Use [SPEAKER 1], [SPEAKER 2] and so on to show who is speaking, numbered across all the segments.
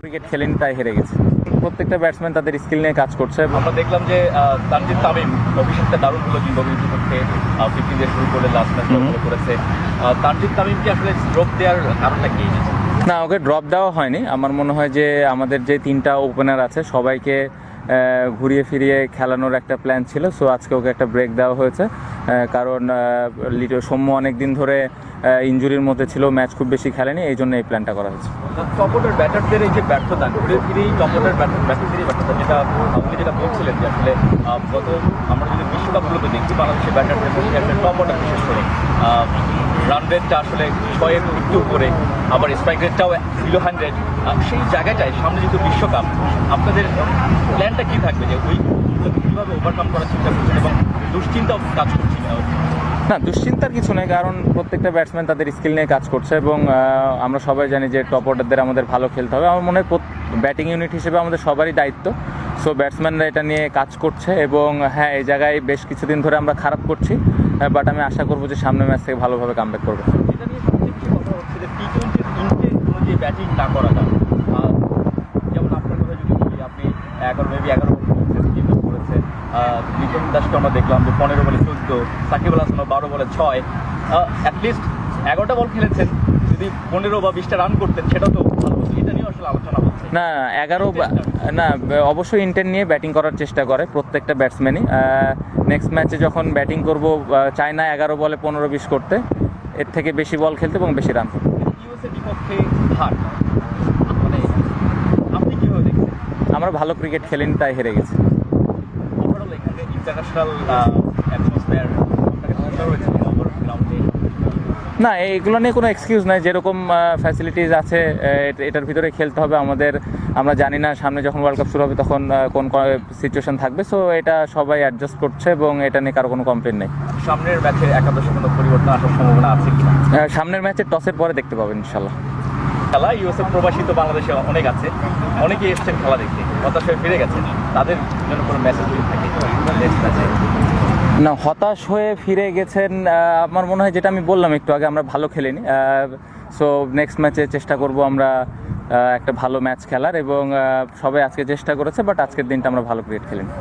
[SPEAKER 1] Cricket খেলেনি তাই হেরে গেছে। প্রত্যেকটা ব্যাটসম্যান তাদের স্কিল নিয়ে কাজ করছে।
[SPEAKER 2] আমরা দেখলাম যে তানজিদ তামিম অভিষেকটা দারুণ হলো জিম্বাবুয়ের বিপক্ষে 50 দিয়ে শুরু করে লাস্ট ম্যাচ ভালো করেছে। তানজিদ তামিমকে আসলে ড্রপ দেওয়ার কারণটা কি?
[SPEAKER 1] না, ওকে ড্রপ দেওয়া হয়নি। আমার মনে হয় যে আমাদের যে তিনটা ওপেনার আছে সবাইকে ঘুরিয়ে ফিরিয়ে খেলানোর একটা প্ল্যান ছিল। সো আজকে ওকে একটা ব্রেক দেওয়া হয়েছে, কারণ সৌম্য অনেক দিন ধরে ইনজুরির মধ্যে ছিল, ম্যাচ খুব বেশি খেলেনি, এই জন্য এই প্ল্যানটা করা হয়েছে।
[SPEAKER 2] টপ অর্ডার ব্যাটারদের এই যে ব্যর্থতা, ঘুরে ফিরেই টপ অর্ডার ব্যাটারদেরই ব্যর্থতা, আপনি যেটা বলছিলেন যে আসলে গত আমরা যদি বিশ্বকাপগুলোতে দেখি বাংলাদেশের ব্যাটারদের মধ্যে একটা টপ অর্ডার বিশেষ করে রান রেটটা আসলে 6-এর একটু উপরে, আবার স্ট্রাইক রেটটাও বিলো 100। সেই জায়গাটায় সামনে যেহেতু বিশ্বকাপ, আপনাদের প্ল্যানটা কী থাকবে যে ওই কীভাবে ওভারকাম করার চিন্তা করছেন এবং দুশ্চিন্তাও কাজ করছি না?
[SPEAKER 1] না, দুশ্চিন্তার কিছু নেই, কারণ প্রত্যেকটা ব্যাটসম্যান তাদের স্কিল নিয়ে কাজ করছে এবং আমরা সবাই জানি যে টপ অর্ডারদের আমাদের ভালো খেলতে হবে। আমার মনে হয় ব্যাটিং ইউনিট হিসেবে আমাদের সবারই দায়িত্ব। সো ব্যাটসম্যানরা এটা নিয়ে কাজ করছে এবং হ্যাঁ, এই জায়গায় বেশ কিছুদিন ধরে আমরা খারাপ করছি, বাট আমি আশা করবো যে সামনের ম্যাচ থেকে ভালোভাবে কামব্যাক করবো।
[SPEAKER 2] এটা নিয়ে সবচেয়ে বেশি কথা হচ্ছে যে টি-20 ইন্টেন্ট অনুযায়ী ব্যাটিং না করাটা। যেমন আপনার কথা যদি বলি, আপনি 11 করেছেন, লিটন দাসকে আমরা দেখলাম যে 15 বলে 14, সাকিব আল হাসানও 12 বলে 6। অ্যাটলিস্ট 11টা বল খেলেছেন, যদি 15 বা 20টা রান করতেন সেটাও তো ভালো হতো। এটা নিয়ে আসলে আলোচনা হচ্ছে।
[SPEAKER 1] না, 11 না, অবশ্যই ইন্টেন্ট নিয়ে ব্যাটিং করার চেষ্টা করে প্রত্যেকটা ব্যাটসম্যানই। নেক্সট ম্যাচে যখন ব্যাটিং করব চাই না 11 বলে 15-20 করতে, এর থেকে বেশি বল খেলতে এবং বেশি রান করতে।
[SPEAKER 2] ইউএসএর বিপক্ষে হার, মানে আপনি কীভাবে দেখছেন?
[SPEAKER 1] আমরা ভালো ক্রিকেট খেলিনি তাই হেরে গেছি।
[SPEAKER 2] ওভারঅল এখানে ইন্টারন্যাশনাল অ্যাটমসফিয়ার রয়েছে গ্রাউন্ডে?
[SPEAKER 1] না, এইগুলো নিয়ে কোনো এক্সকিউজ নাই। যেরকম ফ্যাসিলিটিস আছে এটার ভিতরে খেলতে হবে আমাদের। আমরা জানি না সামনে যখন ওয়ার্ল্ড কাপ শুরু হবে তখন কোন সিচুয়েশন থাকবে। সো এটা সবাই অ্যাডজাস্ট করছে এবং এটা নিয়ে কারো কোনো কমপ্লেন নেই।
[SPEAKER 2] সামনের ম্যাচে একাদশে কোনো পরিবর্তন আসার সম্ভাবনা আছে কি?
[SPEAKER 1] সামনের ম্যাচে টসের পরে দেখতে পাবেন ইনশাল্লাহ।
[SPEAKER 2] খেলা ইউএসএ প্রবাসী তো বাংলাদেশে অনেক আছে, অনেকেই এসছেন খেলা দেখতে, হতাশ হয়ে ফিরে গেছেন, তাদের জন্য কোনো মেসেজ থাকে?
[SPEAKER 1] না, হতাশ হয়ে ফিরে গেছেন, আমার মনে হয় যেটা আমি বললাম একটু আগে, আমরা ভালো খেলিনি। সো নেক্সট ম্যাচে চেষ্টা করব আমরা একটা ভালো ম্যাচ খেলার, এবং সবাই আজকে চেষ্টা করেছে, বাট আজকের দিনটা আমরা ভালো cricket খেলিনি।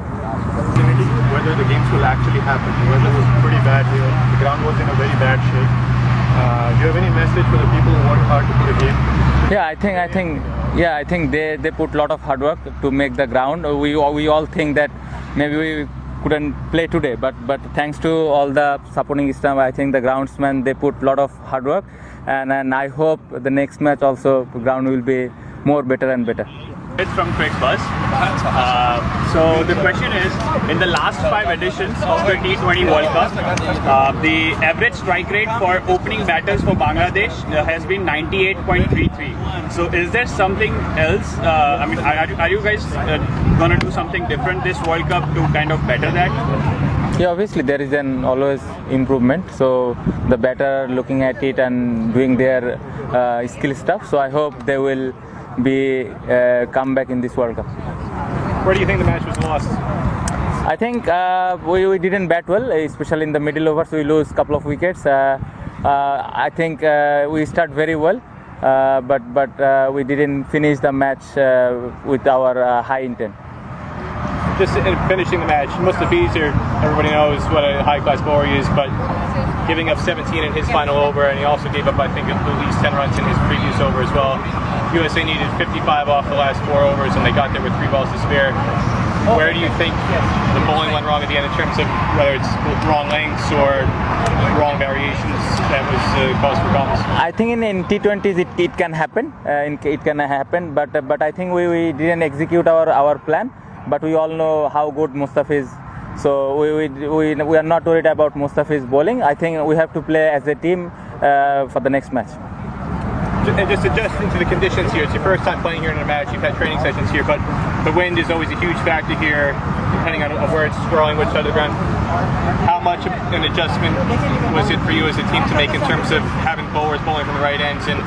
[SPEAKER 3] Whether the games will actually happen. The weather was pretty bad here. The ground was in a very bad shape. Do you have any message for the people who work hard to put a game?
[SPEAKER 1] I think they put a lot of hard work to make the ground. We all think that maybe we couldn't play today, but thanks to all the supporting staff, I think the groundsmen, they put a lot of hard work, and I hope the next match also the ground will be more better and better.
[SPEAKER 4] It's from Quick Buzz. So the question is, in the last 5 editions of the T20 World Cup, the average strike rate for opening batters for Bangladesh has been 98.33. So is there something else? Are you guys going to do something different this World Cup to kind of better that?
[SPEAKER 1] Yeah, obviously there is an always improvement. So the batter looking at it and doing their skill stuff. So I hope they will be come back in this World Cup.
[SPEAKER 4] Where do you think the match was lost?
[SPEAKER 1] I think we didn't bat well, especially in the middle overs. We lose a couple of wickets. I think we start very well, but we didn't finish the match with our high intent.
[SPEAKER 4] Just in finishing the match, Mustafiz, everybody knows what a high-class bowler he is, but giving up 17 in his final over, and he also gave up, I think, at least 10 runs in his previous over as well. USA needed 55 off the last 4 overs, and they got there with 3 balls to spare. Where do you think the bowling went wrong at the end in terms of whether it's wrong lengths or wrong variations that was cause for problems?
[SPEAKER 1] I think in T20s it can happen. It can happen, but I think we didn't execute our plan. But we all know how good Mustafiz is. So we are not worried about Mustafiz bowling. I think we have to play as a team for the next match.
[SPEAKER 4] And just adjusting to the conditions here. It's your first time playing here in a match. You've had training sessions here, but the wind is always a huge factor here, depending on where it's scrolling, which side of the ground. How much of an adjustment was it for you as a team to make in terms of having bowlers bowling from the right ends and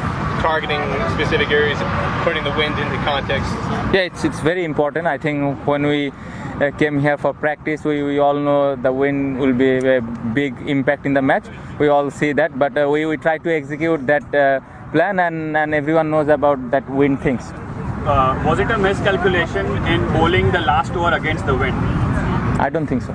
[SPEAKER 4] targeting specific areas, putting the wind into context?
[SPEAKER 1] Yeah, it's very important. I think when we came here for practice, we all know the wind will be a big impact in the match. We all see that, but we try to execute that plan, and everyone knows about that wind things.
[SPEAKER 5] was it a miscalculation in bowling the last over against the wind?
[SPEAKER 1] I don't think so.